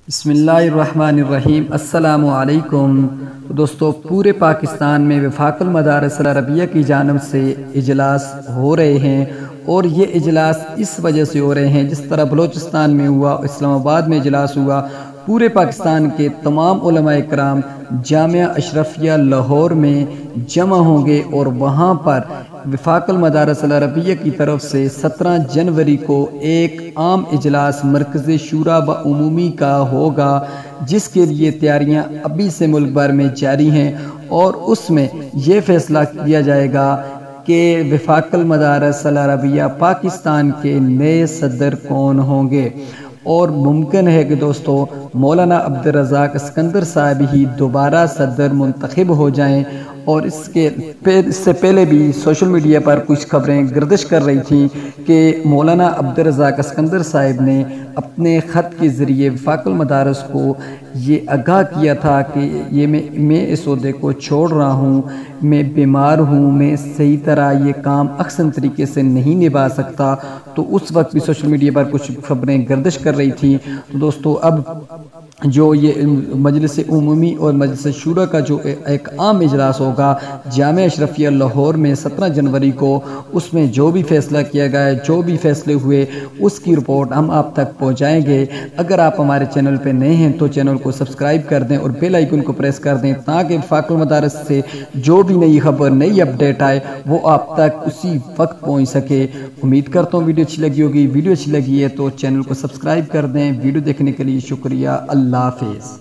بسم اللہ الرحمن الرحیم۔ السلام علیکم دوستو، پورے پاکستان میں وفاق المدارس العربیہ کی جانب سے اجلاس ہو رہے ہیں، اور یہ اجلاس اس وجہ سے ہو رہے ہیں جس طرح بلوچستان میں ہوا، اسلام آباد میں اجلاس ہوا۔ پورے پاکستان کے تمام علماء کرام جامعہ اشرفیہ لاہور میں جمع ہوں گے، اور وہاں پر وفاق المدارس العربیہ کی طرف سے 17 جنوری کو ایک عام اجلاس مرکزی شورا و عمومی کا ہوگا، جس کے لیے تیاریاں ابھی سے ملک بھر میں جاری ہیں، اور اس میں یہ فیصلہ کیا جائے گا کہ وفاق المدارس العربیہ پاکستان کے نئے صدر کون ہوں گے۔ اور ممکن ہے کہ دوستو مولانا عبدالرزاق اسکندر صاحب ہی دوبارہ صدر منتخب ہو جائیں، اور اس سے پہلے بھی سوشل میڈیا پر کچھ خبریں گردش کر رہی تھیں کہ مولانا عبدالرزاق اسکندر صاحب نے اپنے خط کے ذریعے وفاق المدارس کو یہ آگاہ کیا تھا کہ میں اس عہدے کو چھوڑ رہا ہوں، میں بیمار ہوں، میں صحیح طرح یہ کام احسن طریقے سے نہیں نبھا سکتا۔ تو اس وقت بھی سوشل میڈیا پر کچھ خبریں گردش کر رہی تھیں۔ تو دوستو، اب جو یہ مجلس عمومی اور مجلس شورا کا جو ایک عام اجلاس ہوگا جامعہ اشرفیہ لاہور میں 17 جنوری کو، اس میں جو بھی فیصلہ کیا گیا ہے، جو بھی فیصلے ہوئے، اس کی رپورٹ ہم آپ تک پہنچائیں گے۔ اگر آپ ہمارے چینل پہ نئے ہیں تو چینل کو سبسکرائب کر دیں اور بیل آئیکن کو پریس کر دیں، تاکہ وفاق المدارس سے جو بھی نئی خبر، نئی اپڈیٹ آئے، وہ آپ تک اسی وقت پہنچ سکے۔ امید کرتا ہوں ویڈیو اچھی لگی ہوگی۔ ویڈیو اچھی لگی ہے تو چینل کو سبسکرائب کر دیں۔ ویڈیو دیکھنے کے لیے شکریہ۔ اللہ حافظ۔